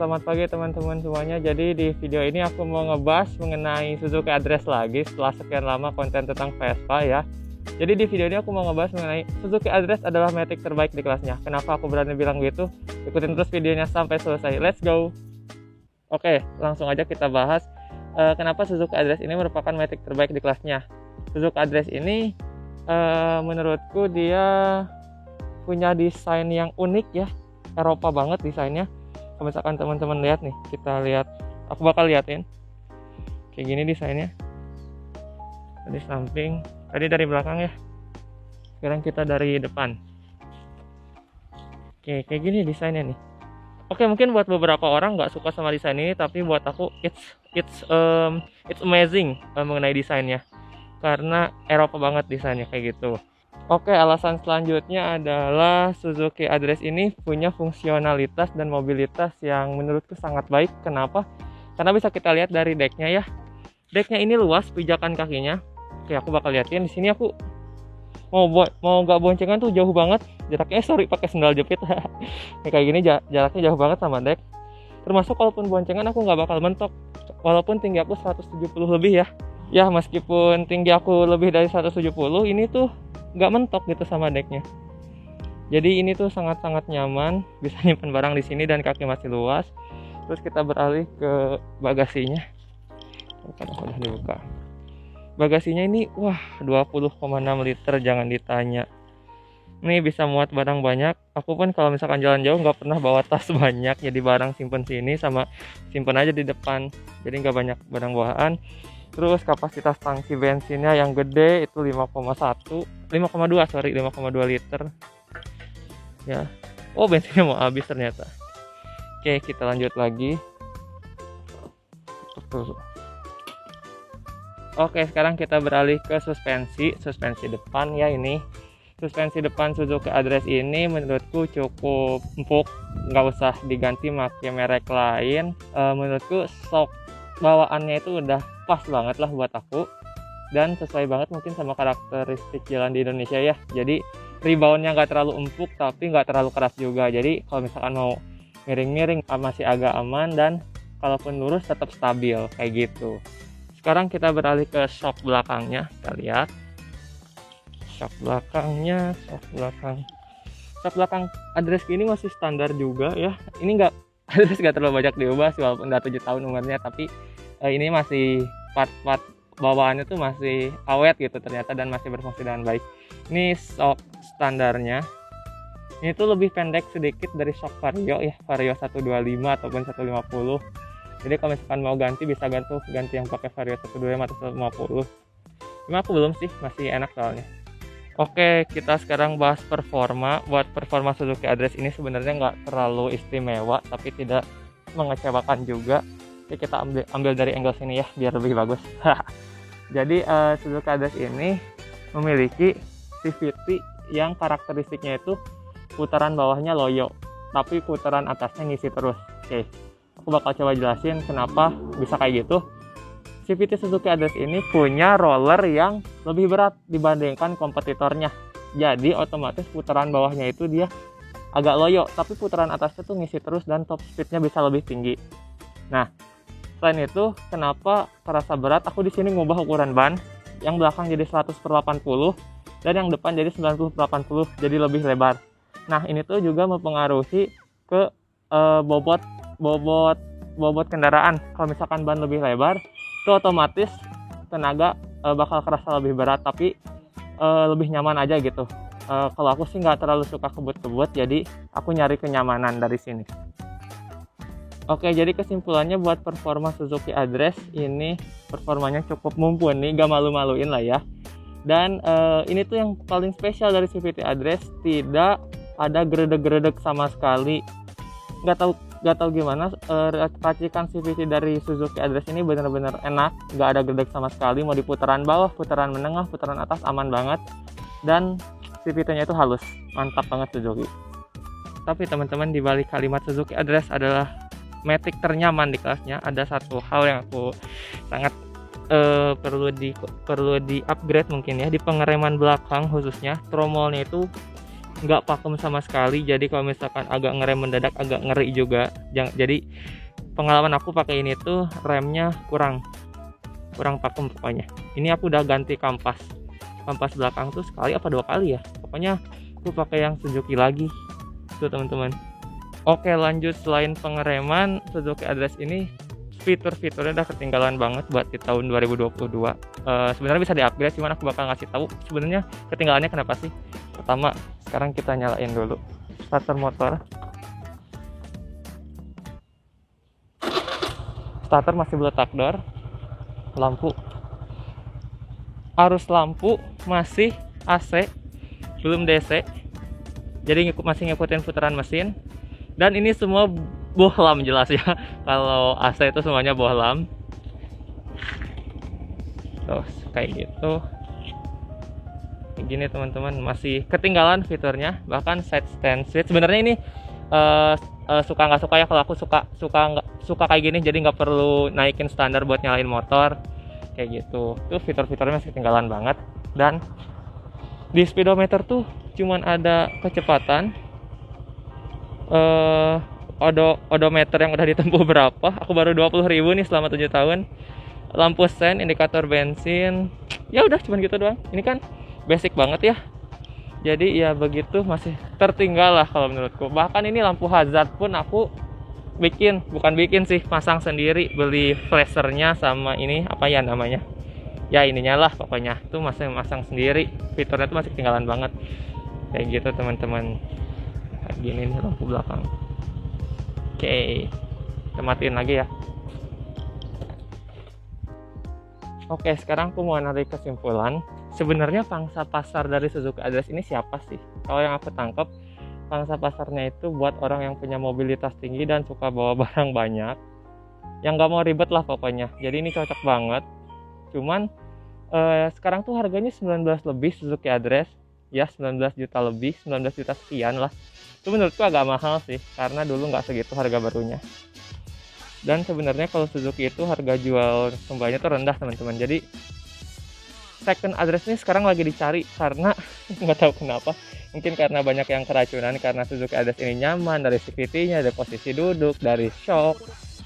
selamat pagi teman-teman semuanya. Jadi di video ini aku mau ngebahas mengenai Suzuki Address lagi setelah sekian lama konten tentang Vespa ya. Jadi di video ini aku mau ngebahas mengenai Suzuki Address adalah matic terbaik di kelasnya. Kenapa aku berani bilang gitu? Ikutin terus videonya sampai selesai. Let's go. Oke, langsung aja kita bahas kenapa Suzuki Address ini merupakan matic terbaik di kelasnya. Suzuki Address ini menurutku dia punya desain yang unik ya. Eropa banget desainnya. Kalau misalkan teman-teman lihat nih, kita lihat, aku bakal liatin kayak gini desainnya dari samping, tadi dari belakang ya, sekarang kita dari depan. Oke, kayak gini desainnya nih. Oke, mungkin buat beberapa orang nggak suka sama desain ini, tapi buat aku it's amazing mengenai desainnya, karena Eropa banget desainnya kayak gitu. Oke, alasan selanjutnya adalah Suzuki Address ini punya fungsionalitas dan mobilitas yang menurutku sangat baik. Kenapa? Karena bisa kita lihat dari decknya ya. Decknya ini luas, pijakan kakinya. Oke, aku bakal liatin di sini. Aku mau nggak boncengan tuh jauh banget jaraknya. Sorry, pakai sendal jepit. Kayak gini jaraknya jauh banget sama deck. Termasuk kalaupun boncengan aku nggak bakal mentok. Walaupun tinggi aku 170 lebih ya. Ya, meskipun tinggi aku lebih dari 170, ini tuh nggak mentok gitu sama decknya. Jadi ini tuh sangat-sangat nyaman, bisa nyimpan barang di sini dan kaki masih luas. Terus kita beralih ke bagasinya. Udah dibuka. Bagasinya ini wah 20,6 liter, jangan ditanya. Ini bisa muat barang banyak. Aku pun kalau misalkan jalan jauh nggak pernah bawa tas banyak, jadi barang simpen sini sama simpen aja di depan. Jadi nggak banyak barang bawaan. Terus kapasitas tangki bensinnya yang gede itu 5,2 liter. Ya. Oh, bensinnya mau habis ternyata. Oke, kita lanjut lagi. Oke, sekarang kita beralih ke suspensi depan ya. Ini suspensi depan Suzuki Address ini menurutku cukup empuk, nggak usah diganti pakai merek lain. Menurutku shock bawaannya itu udah pas banget lah buat aku, dan sesuai banget mungkin sama karakteristik jalan di Indonesia ya. Jadi reboundnya nggak terlalu empuk tapi nggak terlalu keras juga. Jadi kalau misalkan mau miring-miring masih agak aman, dan kalaupun lurus tetap stabil kayak gitu. Sekarang kita beralih ke shock belakangnya. Kita lihat shock belakang Address ini masih standar juga ya. Ini Address nggak terlalu banyak diubah sih, walaupun udah 7 tahun umurnya, tapi ini masih part-part bawaannya tuh masih awet gitu ternyata, dan masih berfungsi dengan baik. Ini shock standarnya. Ini tuh lebih pendek sedikit dari shock Vario ya, Vario 125 ataupun 150. Jadi kalau misalkan mau ganti bisa ganti yang pakai Vario 125 atau 150. Cuma aku belum sih, masih enak soalnya. Oke, kita sekarang bahas performa. Buat performa Suzuki Address ini sebenarnya nggak terlalu istimewa, tapi tidak mengecewakan juga. Jadi kita ambil dari angle sini ya, biar lebih bagus. Jadi Suzuki Address ini memiliki CVT yang karakteristiknya itu putaran bawahnya loyo, tapi putaran atasnya ngisi terus. Oke, aku bakal coba jelasin kenapa bisa kayak gitu. CVT Suzuki Address ini punya roller yang lebih berat dibandingkan kompetitornya. Jadi otomatis putaran bawahnya itu dia agak loyo, tapi putaran atasnya tuh ngisi terus dan top speednya bisa lebih tinggi. Nah, selain itu, kenapa terasa berat? Aku di sini ngubah ukuran ban, yang belakang jadi 100/80 dan yang depan jadi 90/80, jadi lebih lebar. Nah, ini tuh juga mempengaruhi ke bobot kendaraan. Kalau misalkan ban lebih lebar, itu otomatis tenaga bakal kerasa lebih berat, tapi lebih nyaman aja gitu. Kalau aku sih nggak terlalu suka kebut-kebut, jadi aku nyari kenyamanan dari sini. Oke, jadi kesimpulannya buat performa Suzuki Address ini performanya cukup mumpuni, gak malu-maluin lah ya. Dan ini tuh yang paling spesial dari CVT Address, tidak ada geredek-geredek sama sekali. Gak tahu gimana, racikan CVT dari Suzuki Address ini benar-benar enak, gak ada geredek sama sekali. Mau di putaran bawah, putaran menengah, putaran atas aman banget, dan CVT-nya itu halus, mantap banget Suzuki. Tapi teman-teman, di balik kalimat Suzuki Address adalah matic ternyaman di kelasnya, ada satu hal yang aku sangat perlu di upgrade mungkin ya, di pengereman belakang khususnya. Tromolnya itu nggak pakem sama sekali. Jadi kalau misalkan agak ngerem mendadak agak ngeri juga. Jadi pengalaman aku pakai ini tuh remnya kurang pakem pokoknya. Ini aku udah ganti kampas belakang tuh sekali apa 2 kali ya, pokoknya aku pakai yang Suzuki lagi tuh teman-teman. Oke, lanjut. Selain pengereman, Suzuki Address ini fitur-fiturnya udah ketinggalan banget buat di tahun 2022. Sebenarnya bisa di-upgrade, cuman aku bakal ngasih tahu sebenarnya ketinggalannya kenapa sih. Pertama, sekarang kita nyalain dulu starter motor. Starter masih letak door. Lampu, arus lampu masih AC, belum DC. Jadi masih ngikutin putaran mesin. Dan ini semua bohlam jelas ya. Kalau AC itu semuanya bohlam. Terus kayak gitu. Kayak gini teman-teman, masih ketinggalan fiturnya. Bahkan side stand switch. Sebenarnya ini suka nggak suka ya. Kalau aku suka kayak gini, jadi nggak perlu naikin standar buat nyalain motor kayak gitu. Tuh fitur-fiturnya masih ketinggalan banget. Dan di speedometer tuh cuman ada kecepatan, odometer yang udah ditempuh berapa. Aku baru 20.000 nih selama 7 tahun. Lampu sen, indikator bensin, ya udah cuman gitu doang. Ini kan basic banget ya. Jadi ya begitu, masih tertinggal lah kalau menurutku. Bahkan ini lampu hazard pun aku bukan bikin sih, pasang sendiri. Beli flashernya sama ini apa ya namanya, ya ininya lah pokoknya. Tuh masih masang sendiri. Fiturnya tuh masih ketinggalan banget. Kayak gitu teman-teman. Kayak gini nih lampu belakang. Oke, kita matiin lagi ya. Oke, sekarang aku mau narik kesimpulan. Sebenarnya pangsa pasar dari Suzuki Address ini siapa sih? Kalau yang aku tangkap, pangsa pasarnya itu buat orang yang punya mobilitas tinggi dan suka bawa barang banyak, yang gak mau ribet lah pokoknya. Jadi ini cocok banget. Cuman sekarang tuh harganya 19 lebih Suzuki Address. Ya 19 juta lebih, 19 juta sekian lah. Itu menurutku agak mahal sih, karena dulu nggak segitu harga barunya. Dan sebenarnya kalau Suzuki itu harga jual kembalinya tuh rendah teman-teman. Jadi second address ini sekarang lagi dicari karena nggak tahu kenapa. Mungkin karena banyak yang keracunan, karena Suzuki Address ini nyaman dari CVT-nya, dari posisi duduk, dari shock,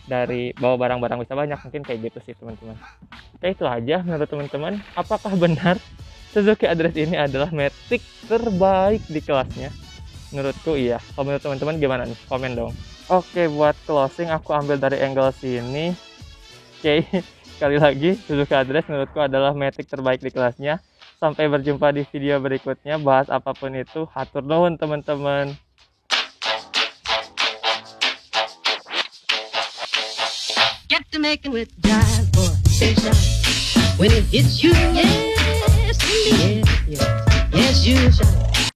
dari bawa barang-barang bisa banyak. Mungkin kayak gitu sih teman-teman. Oke, itu aja menurut teman-teman. Apakah benar Suzuki Address ini adalah Matic terbaik di kelasnya? Menurutku iya. Kalau menurut teman-teman gimana nih? Komen dong. Oke, buat closing aku ambil dari angle sini. Oke, sekali lagi Suzuki Address menurutku adalah Matic terbaik di kelasnya. Sampai berjumpa di video berikutnya. Bahas apapun itu, hatur nuhun teman-teman. Get to making with jive boy station. When it hits you, yes, indeed. Yes, you shine.